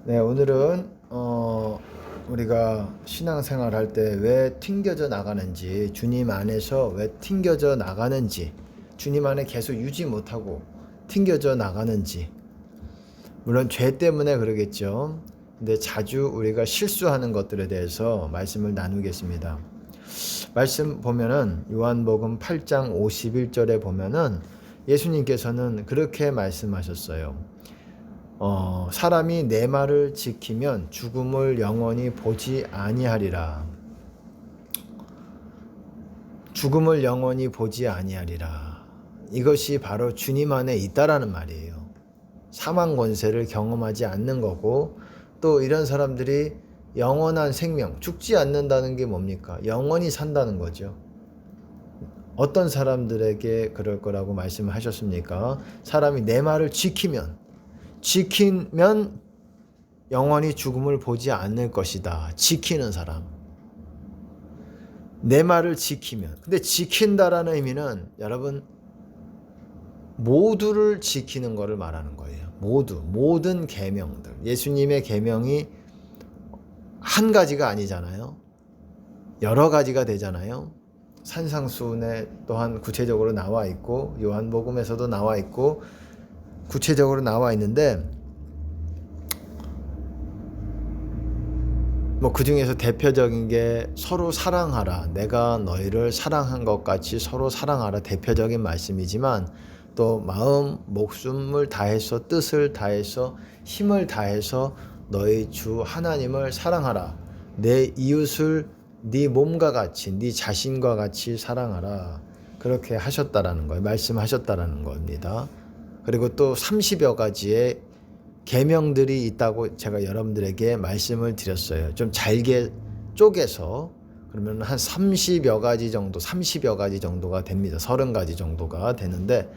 네, 오늘은 우리가 신앙생활 할 때 왜 튕겨져 나가는지, 주님 안에서 왜 튕겨져 나가는지, 주님 안에 계속 유지 못하고 튕겨져 나가는지, 물론 죄 때문에 그러겠죠. 근데 자주 우리가 실수하는 것들에 대해서 말씀을 나누겠습니다. 말씀 보면은 요한복음 8장 51절에 보면은 예수님께서는 그렇게 말씀하셨어요. 사람이 내 말을 지키면 죽음을 영원히 보지 아니하리라. 죽음을 영원히 보지 아니하리라. 이것이 바로 주님 안에 있다라는 말이에요. 사망 권세를 경험하지 않는 거고, 또 이런 사람들이 영원한 생명, 죽지 않는다는 게 뭡니까? 영원히 산다는 거죠. 어떤 사람들에게 그럴 거라고 말씀하셨습니까? 사람이 내 말을 지키면 영원히 죽음을 보지 않을 것이다. 지키는 사람. 내 말을 지키면. 근데 지킨다라는 의미는 여러분 모두를 지키는 것을 말하는 거예요. 모든 계명들. 예수님의 계명이 한 가지가 아니잖아요. 여러 가지가 되잖아요. 산상수훈에 또한 구체적으로 나와 있고, 요한복음에서도 나와 있고, 구체적으로 나와 있는데, 그 중에서 대표적인 게 서로 사랑하라. 내가 너희를 사랑한 것 같이 서로 사랑하라. 대표적인 말씀이지만, 또 마음, 목숨을 다해서, 뜻을 다해서, 힘을 다해서 너희 주 하나님을 사랑하라. 내 이웃을 네 몸과 같이, 네 자신과 같이 사랑하라. 그렇게 하셨다라는 거예요. 말씀하셨다라는 겁니다. 그리고 또 30여 가지의 계명들이 있다고 제가 여러분들에게 말씀을 드렸어요. 좀 잘게 쪼개서 그러면 한 30여 가지 정도가 됩니다. 30가지 정도가 되는데,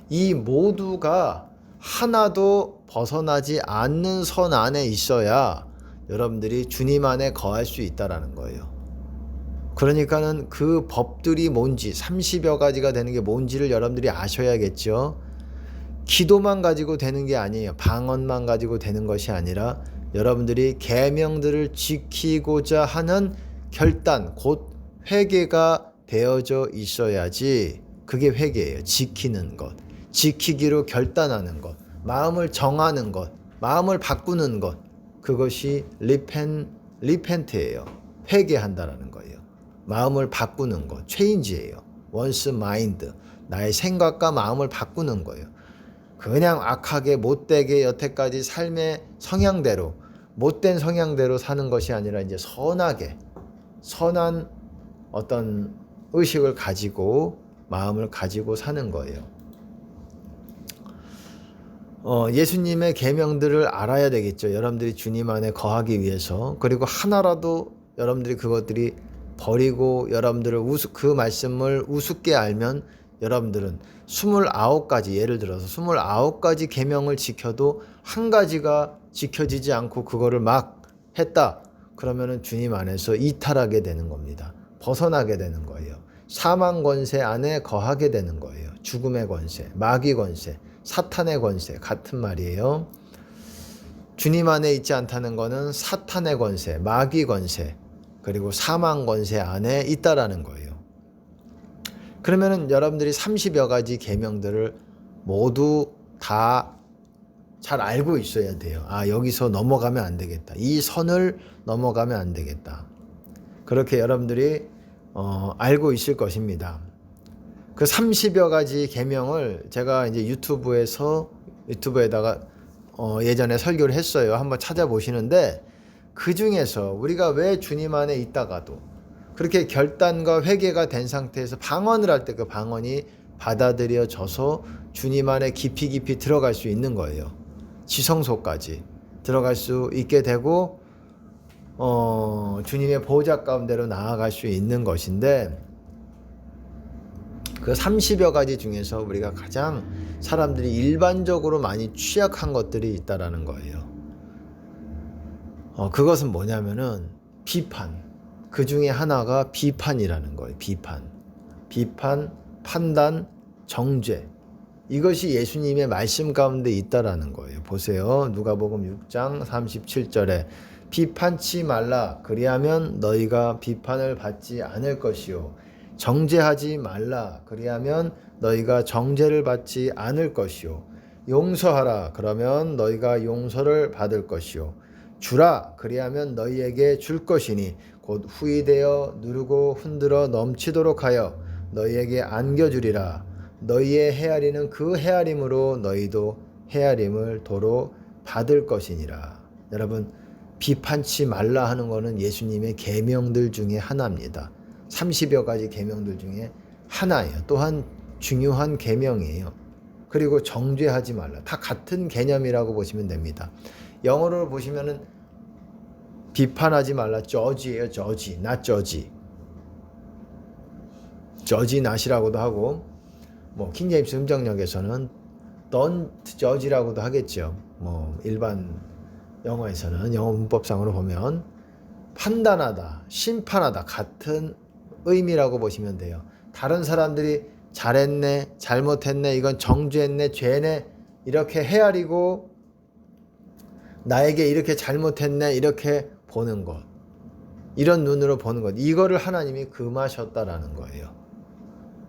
이 모두가 하나도 벗어나지 않는 선 안에 있어야 여러분들이 주님 안에 거할 수 있다라는 거예요. 그러니까는 그 법들이 뭔지, 30여 가지가 되는 게 뭔지를 여러분들이 아셔야겠죠. 기도만 가지고 되는 게 아니에요. 방언만 가지고 되는 것이 아니라 여러분들이 계명들을 지키고자 하는 결단, 곧 회개가 되어져 있어야지. 그게 회개예요. 지키는 것. 지키기로 결단하는 것. 마음을 정하는 것. 마음을 바꾸는 것. 그것이 리펜트예요. 회개한다라는 거예요. 마음을 바꾸는 것. 체인지예요. once mind. 나의 생각과 마음을 바꾸는 거예요. 그냥 악하게 못되게 여태까지 삶의 성향대로, 못된 성향대로 사는 것이 아니라 이제 선하게, 선한 어떤 의식을 가지고, 마음을 가지고 사는 거예요. 예수님의 계명들을 알아야 되겠죠. 여러분들이 주님 안에 거하기 위해서. 그리고 하나라도 여러분들이 그것들이 버리고 여러분들을 그 말씀을 우습게 알면 여러분들은 29가지, 예를 들어서 29가지 계명을 지켜도 한 가지가 지켜지지 않고 그거를 막 했다. 그러면은 주님 안에서 이탈하게 되는 겁니다. 벗어나게 되는 거예요. 사망 권세 안에 거하게 되는 거예요. 죽음의 권세, 마귀 권세, 사탄의 권세 같은 말이에요. 주님 안에 있지 않다는 것은 사탄의 권세, 마귀 권세, 그리고 사망 권세 안에 있다라는 거예요. 그러면은 여러분들이 30여 가지 계명들을 모두 다 잘 알고 있어야 돼요. 여기서 넘어가면 안 되겠다. 이 선을 넘어가면 안 되겠다. 그렇게 여러분들이 알고 있을 것입니다. 그 30여 가지 계명을 제가 이제 유튜브에다가 예전에 설교를 했어요. 한번 찾아보시는데, 그 중에서 우리가 왜 주님 안에 있다가도 그렇게 결단과 회개가 된 상태에서 방언을 할 때 그 방언이 받아들여져서 주님 안에 깊이 들어갈 수 있는 거예요. 지성소까지 들어갈 수 있게 되고 주님의 보좌 가운데로 나아갈 수 있는 것인데, 그 30여 가지 중에서 우리가 가장 사람들이 일반적으로 많이 취약한 것들이 있다라는 거예요. 그것은 뭐냐면은 비판. 그 중에 하나가 비판이라는 거예요. 비판, 판단, 정죄. 이것이 예수님의 말씀 가운데 있다라는 거예요. 보세요. 누가복음 6장 37절에 비판치 말라 그리하면 너희가 비판을 받지 않을 것이요 정죄하지 말라 그리하면 너희가 정죄를 받지 않을 것이요 용서하라 그러면 너희가 용서를 받을 것이요 주라 그리하면 너희에게 줄 것이니 곧 후이되어 누르고 흔들어 넘치도록 하여 너희에게 안겨주리라. 너희의 헤아리는 그 헤아림으로 너희도 헤아림을 도로 받을 것이니라. 여러분, 비판치 말라 하는 것은 예수님의 계명들 중에 하나입니다. 30여 가지 계명들 중에 하나예요. 또한 중요한 계명이에요. 그리고 정죄하지 말라. 다 같은 개념이라고 보시면 됩니다. 영어로 보시면은 비판하지 말라. judge예요. judge, not judge. judge not이라고도 하고 킹제임스 음정역에서는 don't judge라고도 하겠죠. 일반 영어에서는 영어 문법상으로 보면 판단하다, 심판하다 같은 의미라고 보시면 돼요. 다른 사람들이 잘했네, 잘못했네, 이건 정죄했네, 죄네 이렇게 헤아리고 나에게 이렇게 잘못했네 이렇게 보는 것, 이런 눈으로 보는 것, 이거를 하나님이 금하셨다라는 거예요.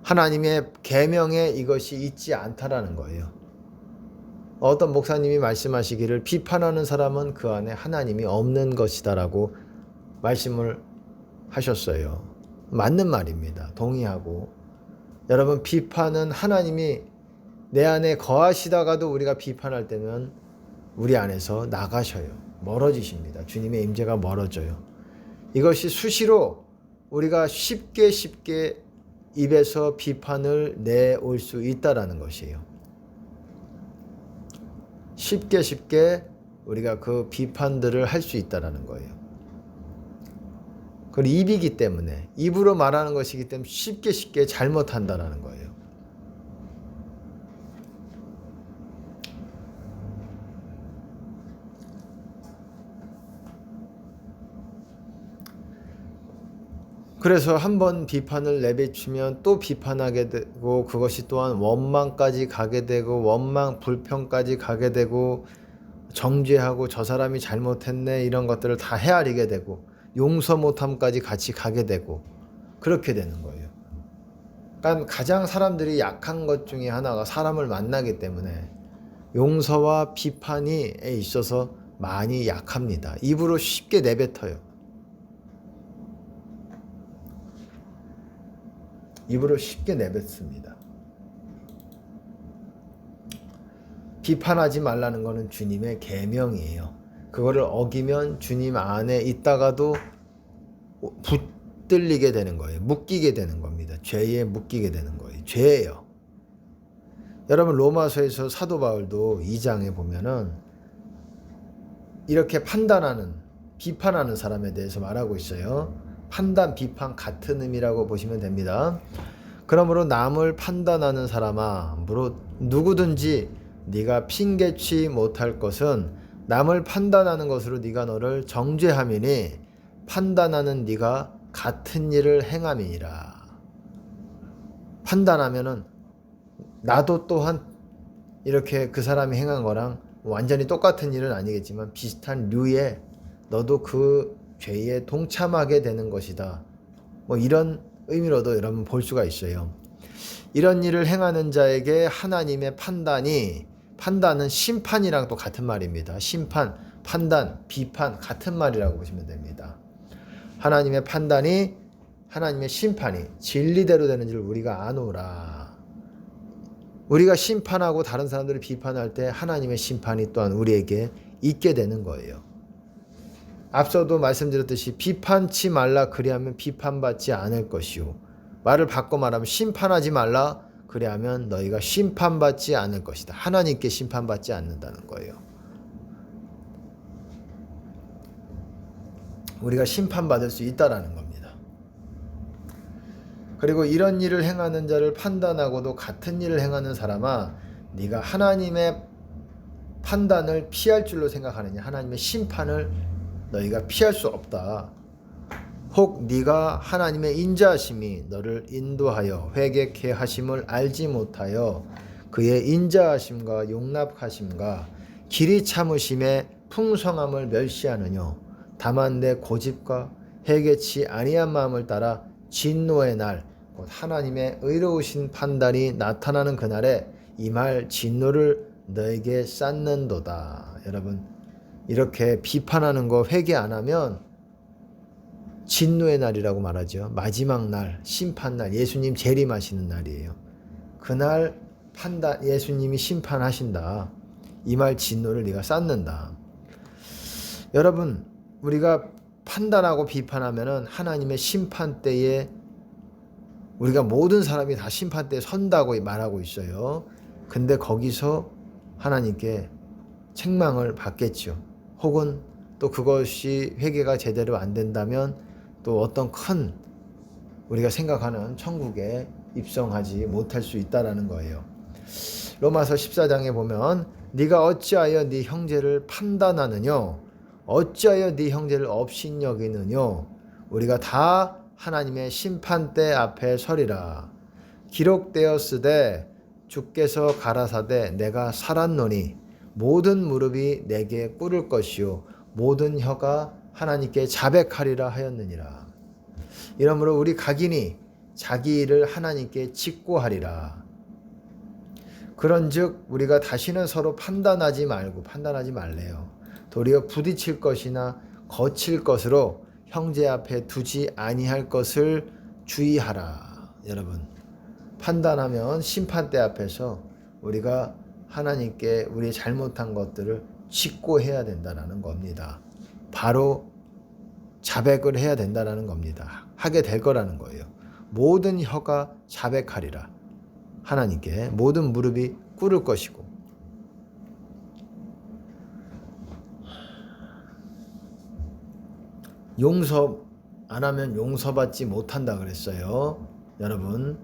하나님의 계명에 이것이 있지 않다라는 거예요. 어떤 목사님이 말씀하시기를 비판하는 사람은 그 안에 하나님이 없는 것이다라고 말씀을 하셨어요. 맞는 말입니다. 동의하고. 여러분, 비판은 하나님이 내 안에 거하시다가도 우리가 비판할 때는 우리 안에서 나가셔요. 멀어지십니다. 주님의 임재가 멀어져요. 이것이 수시로 우리가 쉽게 입에서 비판을 내올 수 있다라는 것이에요. 쉽게 우리가 그 비판들을 할 수 있다라는 거예요. 그건 입이기 때문에, 입으로 말하는 것이기 때문에 쉽게 잘못한다라는 거예요. 그래서 한번 비판을 내비치면 또 비판하게 되고 그것이 또한 원망까지 가게 되고 원망 불평까지 가게 되고 정죄하고 저 사람이 잘못했네 이런 것들을 다 헤아리게 되고 용서 못함까지 같이 가게 되고 그렇게 되는 거예요. 그러니까 가장 사람들이 약한 것 중에 하나가 사람을 만나기 때문에 용서와 비판이 있어서 많이 약합니다. 입으로 쉽게 내뱉어요. 입으로 쉽게 내뱉습니다. 비판하지 말라는 것은 주님의 계명이에요. 그거를 어기면 주님 안에 있다가도 붙들리게 되는 거예요. 묶이게 되는 겁니다. 죄에 묶이게 되는 거예요. 죄예요. 여러분, 로마서에서 사도 바울도 2장에 보면은 이렇게 판단하는, 비판하는 사람에 대해서 말하고 있어요. 판단, 비판 같은 의미라고 보시면 됩니다. 그러므로 남을 판단하는 사람아, 누구든지 네가 핑계치 못할 것은 남을 판단하는 것으로 네가 너를 정죄함이니 판단하는 네가 같은 일을 행함이니라. 판단하면은 나도 또한 이렇게 그 사람이 행한 거랑 완전히 똑같은 일은 아니겠지만 비슷한 류의 너도 그 죄에 동참하게 되는 것이다. 이런 의미로도 여러분 볼 수가 있어요. 이런 일을 행하는 자에게 하나님의 판단은 심판이랑 또 같은 말입니다. 심판, 판단, 비판 같은 말이라고 보시면 됩니다. 하나님의 판단이, 하나님의 심판이 진리대로 되는지를 우리가 아노라. 우리가 심판하고 다른 사람들을 비판할 때 하나님의 심판이 또한 우리에게 있게 되는 거예요. 앞서도 말씀드렸듯이 비판치 말라 그리하면 비판받지 않을 것이요. 말을 바꿔 말하면 심판하지 말라 그리하면 너희가 심판받지 않을 것이다. 하나님께 심판받지 않는다는 거예요. 우리가 심판받을 수 있다라는 겁니다. 그리고 이런 일을 행하는 자를 판단하고도 같은 일을 행하는 사람아, 네가 하나님의 판단을 피할 줄로 생각하느냐. 하나님의 심판을 너희가 피할 수 없다. 혹 네가 하나님의 인자하심이 너를 인도하여 회개케 하심을 알지 못하여 그의 인자하심과 용납하심과 길이 참으심의 풍성함을 멸시하느뇨. 다만 내 고집과 해개치 아니한 마음을 따라 진노의 날 곧 하나님의 의로우신 판단이 나타나는 그날에 이 말 진노를 너에게 쌓는도다. 여러분, 이렇게 비판하는 거 회개 안 하면 진노의 날이라고 말하죠. 마지막 날, 심판날, 예수님 재림하시는 날이에요. 그날 판단, 예수님이 심판하신다. 이 말 진노를 네가 쌓는다. 여러분, 우리가 판단하고 비판하면은 하나님의 심판 때에 우리가 모든 사람이 다 심판 때에 선다고 말하고 있어요. 근데 거기서 하나님께 책망을 받겠죠. 혹은 또 그것이 회개가 제대로 안 된다면 또 어떤 큰 우리가 생각하는 천국에 입성하지 못할 수 있다라는 거예요. 로마서 14장에 보면 네가 어찌하여 네 형제를 판단하느뇨? 어찌하여 네 형제를 업신여기느뇨? 우리가 다 하나님의 심판대 앞에 서리라. 기록되었으되 주께서 가라사대 내가 살았노니 모든 무릎이 내게 꿇을 것이요 모든 혀가 하나님께 자백하리라 하였느니라. 이러므로 우리 각인이 자기 일을 하나님께 직고하리라. 그런즉 우리가 다시는 서로 판단하지 말래요. 도리어 부딪힐 것이나 거칠 것으로 형제 앞에 두지 아니할 것을 주의하라. 여러분, 판단하면 심판대 앞에서 우리가 하나님께 우리 잘못한 것들을 직고해야 된다는 겁니다. 바로 자백을 해야 된다는 겁니다. 하게 될 거라는 거예요. 모든 혀가 자백하리라. 하나님께 모든 무릎이 꿇을 것이고. 용서 안 하면 용서받지 못한다 그랬어요. 여러분,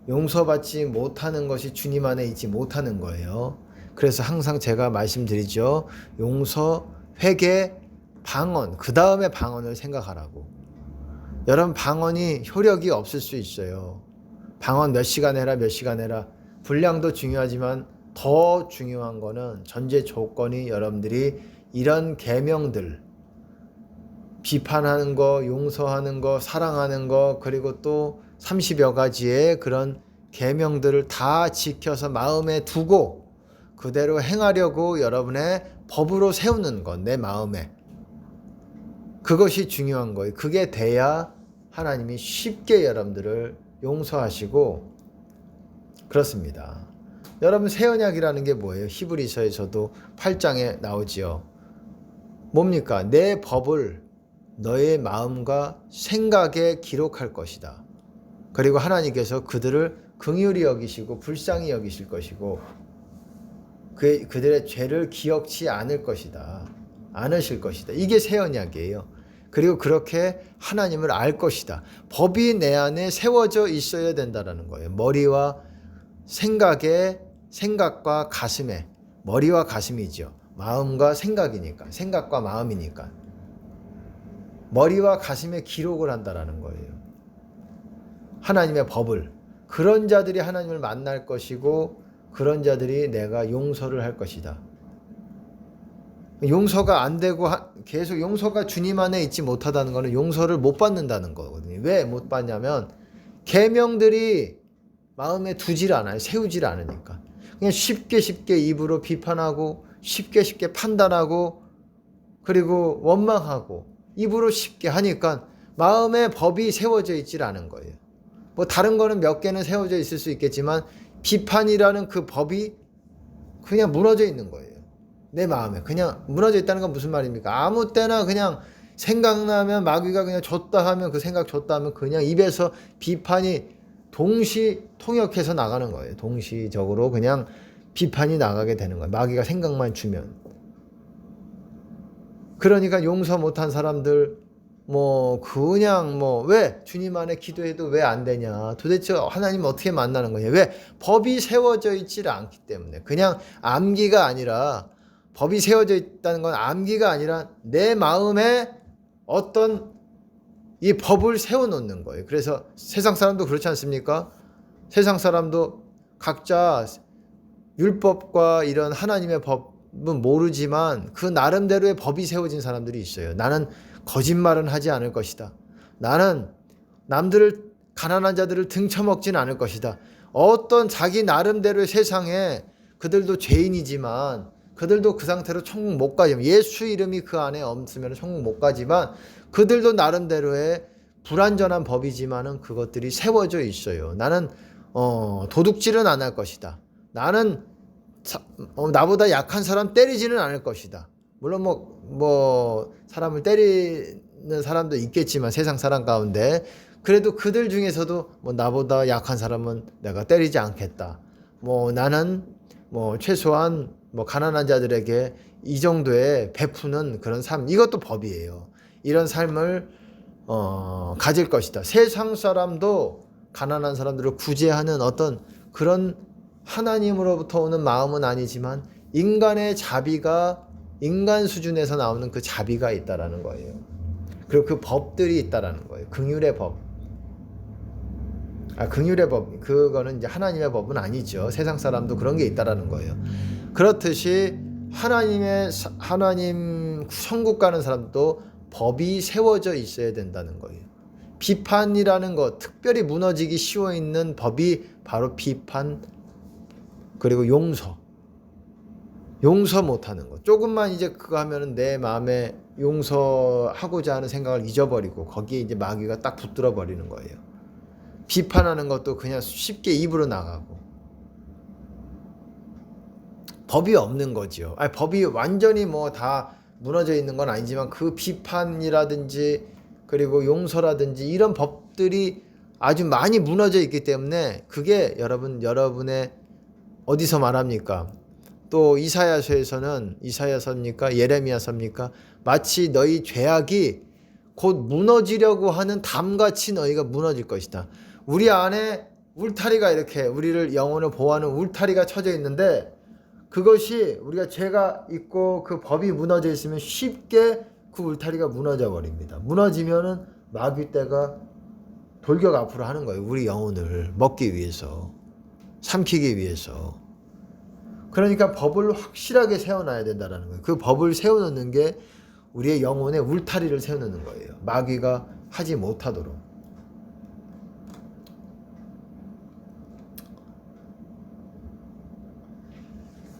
용서받지 못하는 것이 주님 안에 있지 못하는 거예요. 그래서 항상 제가 말씀드리죠. 용서, 회개, 방언, 그 다음에 방언을 생각하라고. 여러분, 방언이 효력이 없을 수 있어요. 방언 몇 시간 해라 몇 시간 해라. 분량도 중요하지만 더 중요한 거는 전제 조건이 여러분들이 이런 계명들, 비판하는 거, 용서하는 거, 사랑하는 거, 그리고 또 30여 가지의 그런 계명들을 다 지켜서 마음에 두고 그대로 행하려고 여러분의 법으로 세우는 것, 내 마음에. 그것이 중요한 거예요. 그게 돼야 하나님이 쉽게 여러분들을 용서하시고 그렇습니다. 여러분, 새 언약이라는 게 뭐예요? 히브리서에서도 8장에 나오지요. 뭡니까? 내 법을 너의 마음과 생각에 기록할 것이다. 그리고 하나님께서 그들을 긍휼히 여기시고 불쌍히 여기실 것이고 그들의 죄를 기억치 않을 것이다. 않으실 것이다. 이게 새 언약이에요. 그리고 그렇게 하나님을 알 것이다. 법이 내 안에 세워져 있어야 된다는 거예요. 머리와 생각과 가슴에, 머리와 가슴이죠. 마음과 생각이니까, 생각과 마음이니까. 머리와 가슴에 기록을 한다라는 거예요. 하나님의 법을. 그런 자들이 하나님을 만날 것이고 그런 자들이 내가 용서를 할 것이다. 용서가 안 되고 계속 용서가 주님 안에 있지 못하다는 것은 용서를 못 받는다는 거거든요. 왜 못 받냐면 계명들이 마음에 두질 않아요. 세우질 않으니까. 그냥 쉽게 입으로 비판하고 쉽게 판단하고 그리고 원망하고 입으로 쉽게 하니까 마음에 법이 세워져 있질 않은 거예요. 뭐 다른 거는 몇 개는 세워져 있을 수 있겠지만 비판이라는 그 법이 그냥 무너져 있는 거예요. 내 마음에 그냥 무너져 있다는 건 무슨 말입니까? 아무 때나 그냥 생각나면 마귀가 그냥 줬다 하면 그 생각 줬다 하면 그냥 입에서 비판이 동시 통역해서 나가는 거예요. 동시적으로 그냥 비판이 나가게 되는 거예요. 마귀가 생각만 주면. 그러니까 용서 못한 사람들 그냥 왜 주님 안에 기도해도 왜 안 되냐? 도대체 하나님 어떻게 만나는 거냐? 왜? 법이 세워져 있지 않기 때문에. 그냥 암기가 아니라 법이 세워져 있다는 건 암기가 아니라 내 마음에 어떤 이 법을 세워놓는 거예요. 그래서 세상 사람도 그렇지 않습니까? 세상 사람도 각자 율법과 이런 하나님의 법은 모르지만 그 나름대로의 법이 세워진 사람들이 있어요. 나는 거짓말은 하지 않을 것이다. 나는 남들을 가난한 자들을 등쳐먹지는 않을 것이다. 어떤 자기 나름대로의 세상에 그들도 죄인이지만 그들도 그 상태로 천국 못 가지만 예수 이름이 그 안에 없으면 천국 못 가지만 그들도 나름대로의 불완전한 법이지만은 그것들이 세워져 있어요. 나는 도둑질은 안 할 것이다. 나는 나보다 약한 사람 때리지는 않을 것이다. 물론 뭐 사람을 때리는 사람도 있겠지만 세상 사람 가운데 그래도 그들 중에서도 뭐 나보다 약한 사람은 내가 때리지 않겠다. 뭐 나는 뭐 최소한 뭐 가난한 자들에게 이 정도의 베푸는 그런 삶, 이것도 법이에요. 이런 삶을 가질 것이다. 세상 사람도 가난한 사람들을 구제하는 어떤 그런 하나님으로부터 오는 마음은 아니지만 인간의 자비가 인간 수준에서 나오는 그 자비가 있다라는 거예요. 그리고 그 법들이 있다라는 거예요. 긍휼의 법. 긍휼의 법, 그거는 이제 하나님의 법은 아니죠. 세상 사람도 그런 게 있다라는 거예요. 그렇듯이 하나님 천국 가는 사람도 법이 세워져 있어야 된다는 거예요. 비판이라는 것, 특별히 무너지기 쉬워 있는 법이 바로 비판, 그리고 용서 못하는 것. 조금만 이제 그거 하면은 내 마음에 용서하고자 하는 생각을 잊어버리고 거기에 이제 마귀가 딱 붙들어 버리는 거예요. 비판하는 것도 그냥 쉽게 입으로 나가고. 법이 없는 거지요. 법이 완전히 뭐 다 무너져 있는 건 아니지만 그 비판이라든지 그리고 용서라든지 이런 법들이 아주 많이 무너져 있기 때문에 그게 여러분의 어디서 말합니까? 또 이사야서입니까? 예레미야서입니까? 마치 너희 죄악이 곧 무너지려고 하는 담같이 너희가 무너질 것이다. 우리 안에 울타리가 이렇게 우리를 영혼을 보호하는 울타리가 쳐져 있는데 그것이 우리가 죄가 있고 그 법이 무너져 있으면 쉽게 그 울타리가 무너져 버립니다. 무너지면은 마귀 떼가 돌격 앞으로 하는 거예요. 우리 영혼을 먹기 위해서, 삼키기 위해서. 그러니까 법을 확실하게 세워놔야 된다는 거예요. 그 법을 세워놓는 게 우리의 영혼의 울타리를 세워놓는 거예요. 마귀가 하지 못하도록.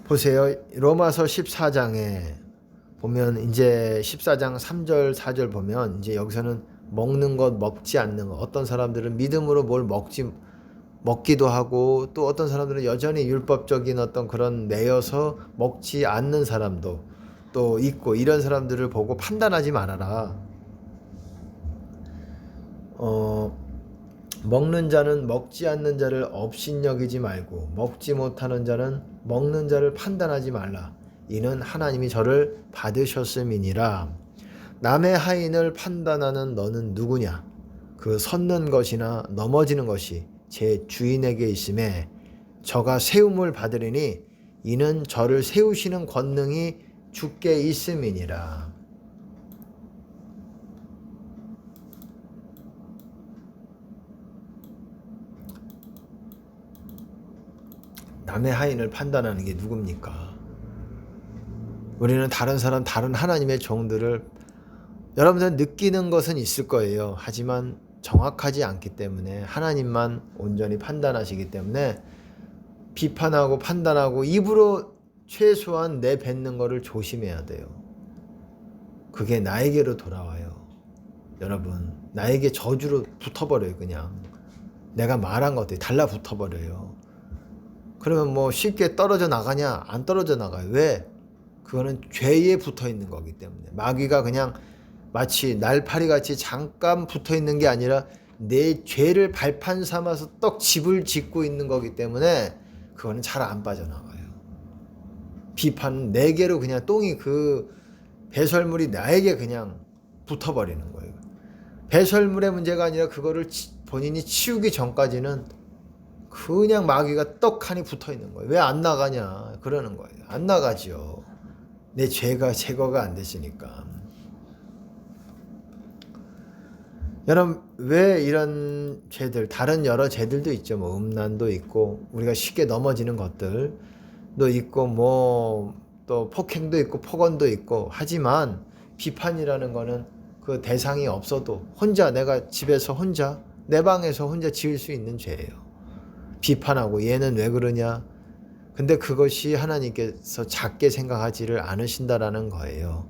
보세요. 로마서 14장에 보면 이제 14장 3절 4절 보면 이제 여기서는 먹는 것 먹지 않는 것, 어떤 사람들은 믿음으로 뭘 먹기도 하고 또 어떤 사람들은 여전히 율법적인 어떤 그런 내어서 먹지 않는 사람도 또 있고, 이런 사람들을 보고 판단하지 말아라. 먹는 자는 먹지 않는 자를 업신여기지 말고 먹지 못하는 자는 먹는 자를 판단하지 말라. 이는 하나님이 저를 받으셨음이니라. 남의 하인을 판단하는 너는 누구냐? 그 섰는 것이나 넘어지는 것이 제 주인에게 있음에 저가 세움을 받으리니 이는 저를 세우시는 권능이 주께 있음이니라. 남의 하인을 판단하는 게 누굽니까? 우리는 다른 사람, 다른 하나님의 종들을 여러분들 느끼는 것은 있을 거예요. 하지만 정확하지 않기 때문에 하나님만 온전히 판단하시기 때문에 비판하고 판단하고 입으로 최소한 내뱉는 거를 조심해야 돼요. 그게 나에게로 돌아와요. 여러분, 나에게 저주로 붙어버려요. 그냥 내가 말한 것들이 달라붙어버려요. 그러면 뭐 쉽게 떨어져 나가냐? 안 떨어져 나가요. 왜? 그거는 죄에 붙어 있는 거기 때문에. 마귀가 그냥 마치 날파리 같이 잠깐 붙어 있는 게 아니라 내 죄를 발판 삼아서 떡 집을 짓고 있는 거기 때문에 그거는 잘 안 빠져나가요. 비판은 내게로 그냥 똥이 그 배설물이 나에게 그냥 붙어버리는 거예요. 배설물의 문제가 아니라 그거를 본인이 치우기 전까지는 그냥 마귀가 떡하니 붙어 있는 거예요. 왜 안 나가냐? 그러는 거예요. 안 나가죠. 내 죄가 제거가 안 됐으니까. 여러분, 왜 이런 죄들, 다른 여러 죄들도 있죠. 뭐 음란도 있고 우리가 쉽게 넘어지는 것들. 있고 뭐 또 폭행도 있고 폭언도 있고 하지만 비판이라는 거는 그 대상이 없어도 혼자 내가 집에서 혼자 내 방에서 혼자 지을 수 있는 죄예요. 비판하고 얘는 왜 그러냐. 근데 그것이 하나님께서 작게 생각하지를 않으신다라는 거예요.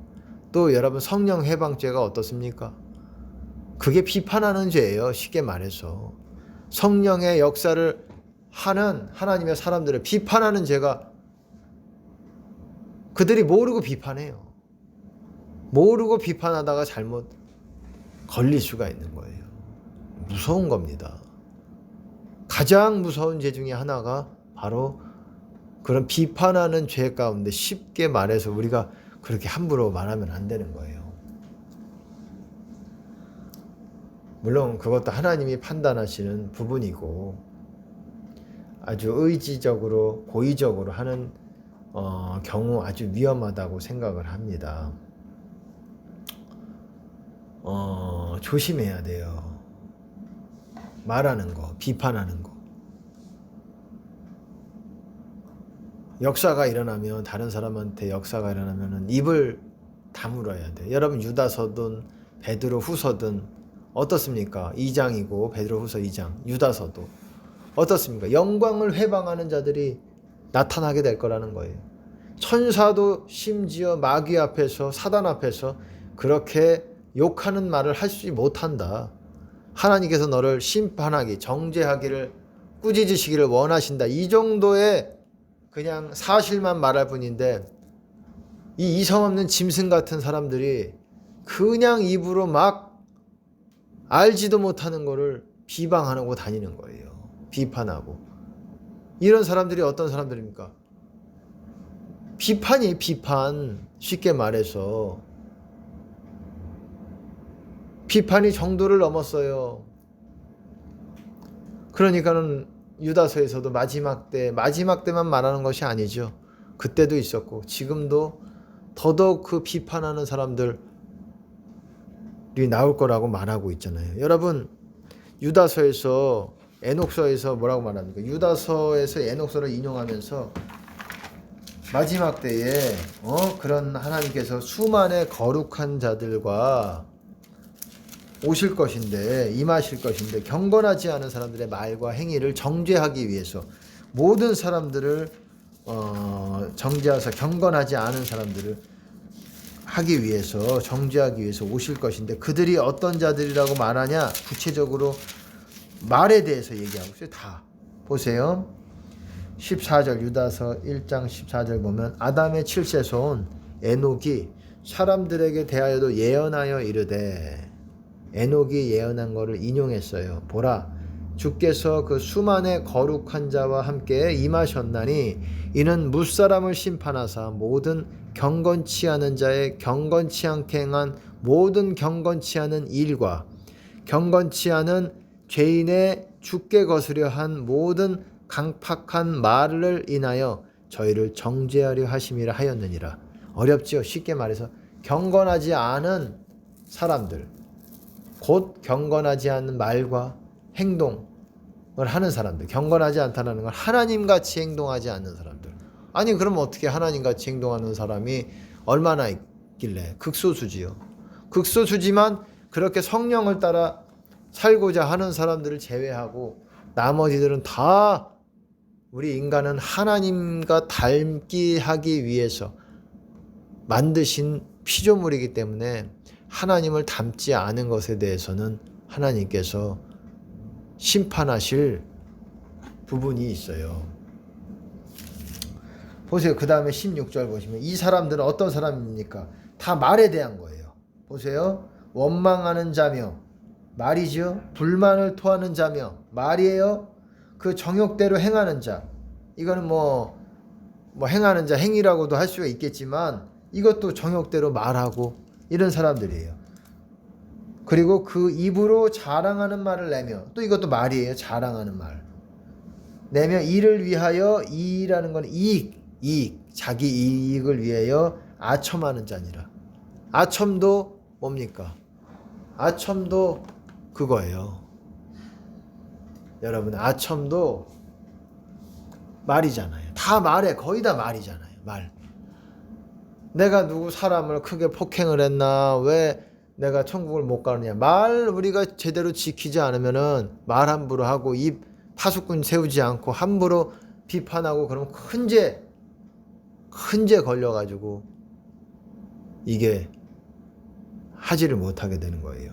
또 여러분 성령 해방죄가 어떻습니까? 그게 비판하는 죄예요. 쉽게 말해서. 성령의 역사를 하는 하나님의 사람들을 비판하는 죄가 그들이 모르고 비판해요. 모르고 비판하다가 잘못 걸릴 수가 있는 거예요. 무서운 겁니다. 가장 무서운 죄 중에 하나가 바로 그런 비판하는 죄 가운데 쉽게 말해서 우리가 그렇게 함부로 말하면 안 되는 거예요. 물론 그것도 하나님이 판단하시는 부분이고 아주 의지적으로 고의적으로 하는 경우 아주 위험하다고 생각을 합니다. 조심해야 돼요. 말하는 거, 비판하는 거. 역사가 일어나면 다른 사람한테 역사가 일어나면 입을 다물어야 돼. 여러분 유다서든 베드로 후서든 어떻습니까? 2장이고 베드로 후서 2장 유다서도 어떻습니까? 영광을 회방하는 자들이 나타나게 될 거라는 거예요. 천사도 심지어 마귀 앞에서 사단 앞에서 그렇게 욕하는 말을 하지 못한다. 하나님께서 너를 심판하기 정죄하기를 꾸짖으시기를 원하신다. 이 정도의 그냥 사실만 말할 뿐인데 이 이성 없는 짐승 같은 사람들이 그냥 입으로 막 알지도 못하는 거를 비방하고 다니는 거예요. 비판하고. 이런 사람들이 어떤 사람들입니까? 비판이 비판. 쉽게 말해서 비판이 정도를 넘었어요. 그러니까는 유다서에서도 마지막 때만 말하는 것이 아니죠. 그때도 있었고 지금도 더더욱 그 비판하는 사람들이 나올 거라고 말하고 있잖아요. 여러분 유다서에서 에녹서에서 뭐라고 말합니까? 유다서에서 에녹서를 인용하면서 마지막 때에 그런 하나님께서 수많은 거룩한 자들과 오실 것인데 임하실 것인데 경건하지 않은 사람들의 말과 행위를 정죄하기 위해서 모든 사람들을 정죄하사 경건하지 않은 사람들을 하기 위해서 정죄하기 위해서 오실 것인데 그들이 어떤 자들이라고 말하냐? 구체적으로 말에 대해서 얘기하고 있어요. 다 보세요. 14절 유다서 1장 14절 보면 아담의 7세손 에녹이 사람들에게 대하여도 예언하여 이르되 에녹이 예언한 것을 인용했어요. 보라 주께서 그 수많은 거룩한 자와 함께 임하셨나니 이는 무사람을 심판하사 모든 경건치 않은 자의 경건치 않게 행한 모든 경건치 않은 일과 경건치 않은 죄인의 죽게 거스려 한 모든 강팍한 말을 인하여 저희를 정죄하려 하심이라 하였느니라. 어렵지요. 쉽게 말해서 경건하지 않은 사람들, 곧 경건하지 않은 말과 행동을 하는 사람들, 경건하지 않다는 건 하나님같이 행동하지 않는 사람들. 아니 그럼 어떻게 하나님같이 행동하는 사람이 얼마나 있길래? 극소수지요. 극소수지만 그렇게 성령을 따라 살고자 하는 사람들을 제외하고 나머지들은 다 우리 인간은 하나님과 닮기 하기 위해서 만드신 피조물이기 때문에 하나님을 닮지 않은 것에 대해서는 하나님께서 심판하실 부분이 있어요. 보세요. 그 다음에 16절 보시면 이 사람들은 어떤 사람입니까? 다 말에 대한 거예요. 보세요. 원망하는 자며 말이죠. 불만을 토하는 자며 말이에요. 그 정욕대로 행하는 자. 이거는 뭐 행하는 자 행위라고도 할 수가 있겠지만 이것도 정욕대로 말하고 이런 사람들이에요. 그리고 그 입으로 자랑하는 말을 내며 또 이것도 말이에요. 자랑하는 말. 내며 이를 위하여 이라는 건 이익, 자기 이익을 위하여 아첨하는 자니라. 아첨도 뭡니까? 아첨도 그거예요. 여러분 아첨도 말이잖아요. 다 말해. 거의 다 말이잖아요. 말. 내가 누구 사람을 크게 폭행을 했나? 왜 내가 천국을 못 가느냐? 말 우리가 제대로 지키지 않으면은 말 함부로 하고 입 파수꾼 세우지 않고 함부로 비판하고 그러면 큰 죄 걸려가지고 이게 하지를 못하게 되는 거예요.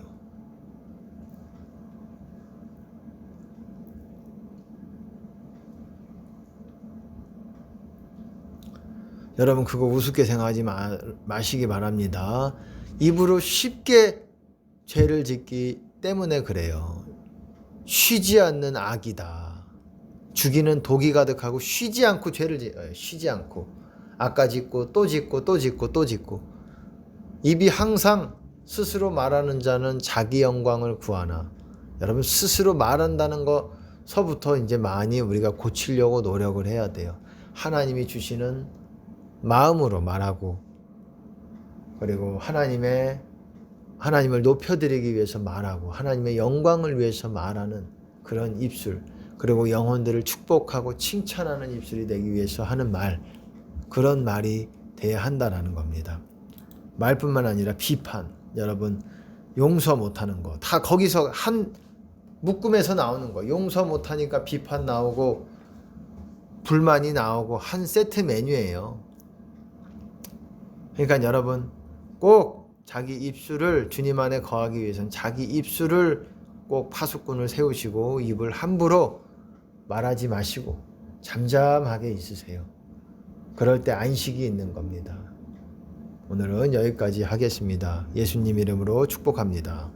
여러분 그거 우습게 생각하지 마시기 바랍니다. 입으로 쉽게 죄를 짓기 때문에 그래요. 쉬지 않는 악이다. 죽이는 독이 가득하고 쉬지 않고 죄를 지어요. 쉬지 않고 아까 짓고 또 짓고 또 짓고 또 짓고 입이 항상 스스로 말하는 자는 자기 영광을 구하나. 여러분 스스로 말한다는 것서부터 이제 많이 우리가 고치려고 노력을 해야 돼요. 하나님이 주시는 마음으로 말하고 그리고 하나님을 높여드리기 위해서 말하고 하나님의 영광을 위해서 말하는 그런 입술 그리고 영혼들을 축복하고 칭찬하는 입술이 되기 위해서 하는 말 그런 말이 돼야 한다는 겁니다. 말뿐만 아니라 비판 여러분 용서 못하는 거 다 거기서 한 묶음에서 나오는 거 용서 못하니까 비판 나오고 불만이 나오고 한 세트 메뉴예요. 그러니까 여러분 꼭 자기 입술을 주님 안에 거하기 위해서는 자기 입술을 꼭 파수꾼을 세우시고 입을 함부로 말하지 마시고 잠잠하게 있으세요. 그럴 때 안식이 있는 겁니다. 오늘은 여기까지 하겠습니다. 예수님 이름으로 축복합니다.